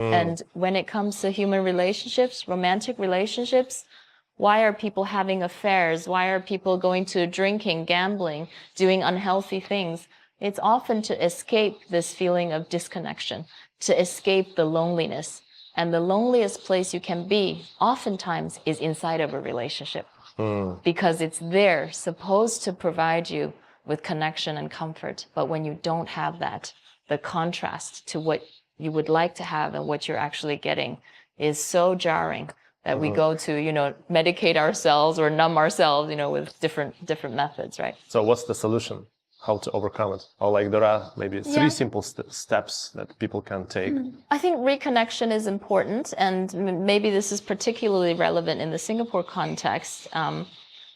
And when it comes to human relationships, romantic relationships, why are people having affairs? Why are people going to drinking, gambling, doing unhealthy things? It's often to escape this feeling of disconnection, to escape the loneliness. And the loneliest place you can be, oftentimes, is inside of a relationship. Because it's there, supposed to provide you with connection and comfort. But when you don't have that, the contrast to what you would like to have and what you're actually getting is so jarring that we go to, medicate ourselves or numb ourselves, with different methods, right? So what's the solution? How to overcome it? Or there are maybe three simple steps that people can take. I think reconnection is important, and maybe this is particularly relevant in the Singapore context.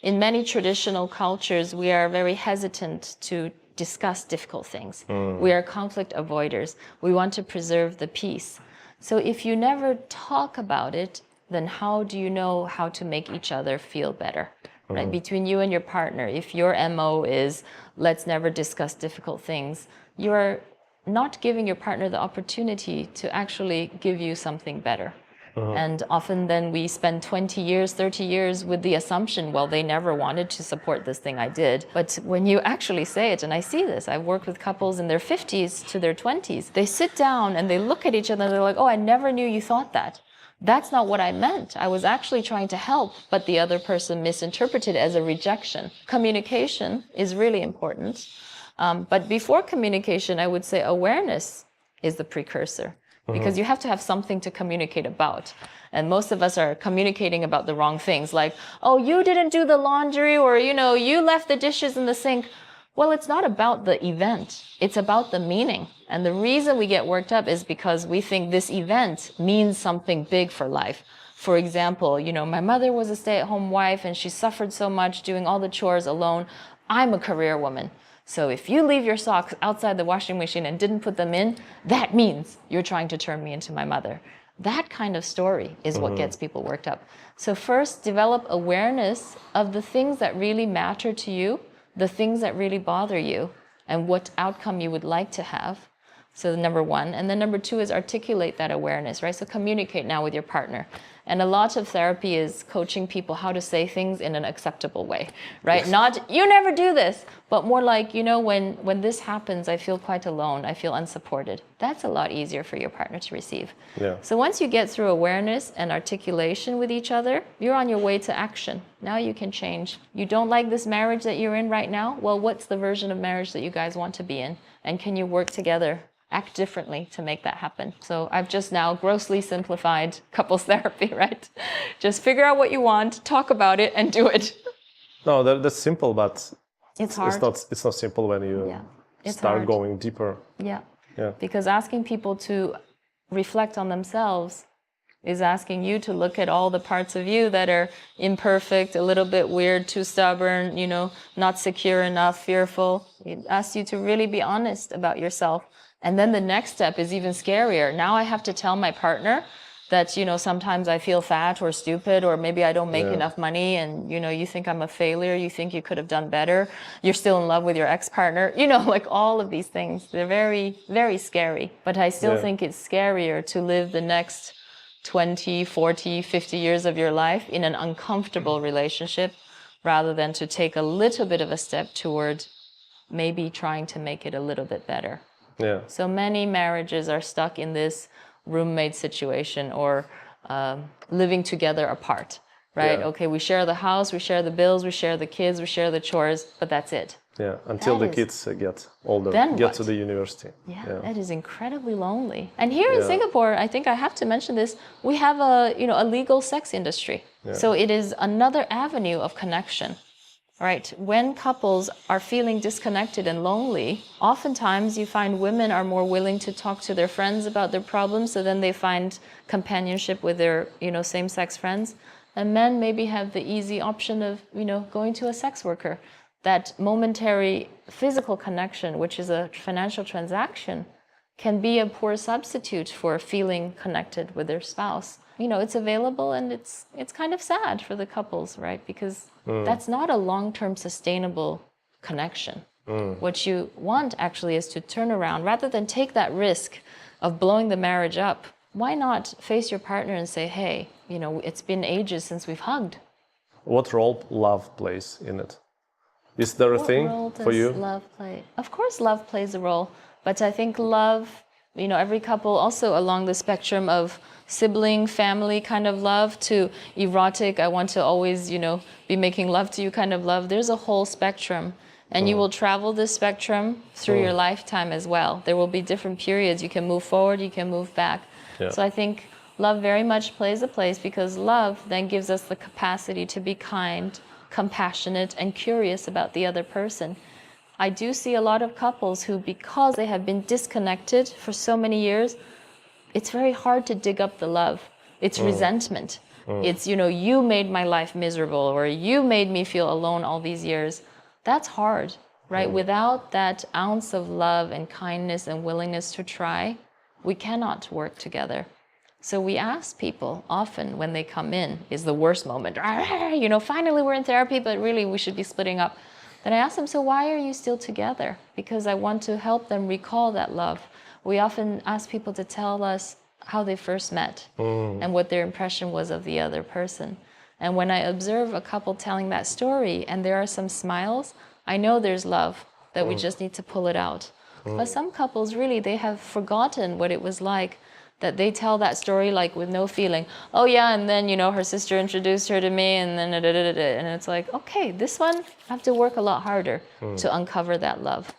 In many traditional cultures, we are very hesitant to discuss difficult things. We are conflict avoiders. We want to preserve the peace. So if you never talk about it, then how do you know how to make each other feel better? Right? Between you and your partner, if your MO is, let's never discuss difficult things, you're not giving your partner the opportunity to actually give you something better. And often then we spend 20 years, 30 years with the assumption, well, they never wanted to support this thing I did. But when you actually say it, and I see this, I've worked with couples in their 50s to their 20s, they sit down and they look at each other and they're like, oh, I never knew you thought that. That's not what I meant. I was actually trying to help, but the other person misinterpreted it as a rejection. Communication is really important. But before communication, I would say awareness is the precursor. Because you have to have something to communicate about. And most of us are communicating about the wrong things, like, oh, you didn't do the laundry, or, you left the dishes in the sink. Well, it's not about the event. It's about the meaning. And the reason we get worked up is because we think this event means something big for life. For example, my mother was a stay-at-home wife and she suffered so much doing all the chores alone. I'm a career woman. So if you leave your socks outside the washing machine and didn't put them in, that means you're trying to turn me into my mother. That kind of story is what gets people worked up. So first, develop awareness of the things that really matter to you, the things that really bother you, and what outcome you would like to have. So number one. And then number two is articulate that awareness, right? So communicate now with your partner. And a lot of therapy is coaching people how to say things in an acceptable way, right? Yes. Not, you never do this, but more like, when this happens, I feel quite alone. I feel unsupported. That's a lot easier for your partner to receive. Yeah. So once you get through awareness and articulation with each other, you're on your way to action. Now you can change. You don't like this marriage that you're in right now? Well, what's the version of marriage that you guys want to be in? And can you work together? Act differently to make that happen. So I've just now grossly simplified couples therapy, right? Just figure out what you want, talk about it, and do it. No, that's simple, but it's hard. It's not simple when you start going deeper. Yeah. Because asking people to reflect on themselves is asking you to look at all the parts of you that are imperfect, a little bit weird, too stubborn, not secure enough, fearful. It asks you to really be honest about yourself. And then the next step is even scarier. Now I have to tell my partner that, sometimes I feel fat or stupid, or maybe I don't make enough money, and, you think I'm a failure, you think you could have done better, you're still in love with your ex-partner, like all of these things. They're very, very scary. But I still think it's scarier to live the next 20, 40, 50 years of your life in an uncomfortable relationship, rather than to take a little bit of a step toward maybe trying to make it a little bit better. Yeah. So many marriages are stuck in this roommate situation, or living together apart, right? Yeah. Okay, we share the house, we share the bills, we share the kids, we share the chores, but that's it. Yeah, until the kids get older, get to the university. Yeah, that is incredibly lonely. And here in Singapore, I think I have to mention this, we have a legal sex industry. Yeah. So it is another avenue of connection. Right. When couples are feeling disconnected and lonely, oftentimes you find women are more willing to talk to their friends about their problems, so then they find companionship with their, same-sex friends. And men maybe have the easy option of, going to a sex worker. That momentary physical connection, which is a financial transaction, can be a poor substitute for feeling connected with their spouse. It's available, and it's kind of sad for the couples, right? Because that's not a long-term sustainable connection. What you want actually is to turn around, rather than take that risk of blowing the marriage up why not face your partner and say, hey, you know, it's been ages since we've hugged. What role love plays in it? Is there a thing for you? What role does love play? Of course, love plays a role, but I think love, you know, every couple also along the spectrum of sibling, family kind of love to erotic, I want to always, you know, be making love to you kind of love. There's a whole spectrum, and you will travel this spectrum through your lifetime as well. There will be different periods. You can move forward, you can move back. Yeah. So I think love very much plays a place, because love then gives us the capacity to be kind, compassionate, and curious about the other person. I do see a lot of couples who, because they have been disconnected for so many years, it's very hard to dig up the love. It's resentment. It's, you know, you made my life miserable, or you made me feel alone all these years. That's hard, right? Without that ounce of love and kindness and willingness to try, we cannot work together. So we ask people often when they come in, is the worst moment, you know, finally we're in therapy, but really we should be splitting up. Then I ask them, so why are you still together? Because I want to help them recall that love. We often ask people to tell us how they first met and what their impression was of the other person. And when I observe a couple telling that story and there are some smiles, I know there's love, that we just need to pull it out. But some couples really, they have forgotten what it was like, that they tell that story like with no feeling. Oh yeah, and then, you know, her sister introduced her to me, and then and it's like, okay, this one I have to work a lot harder to uncover that love.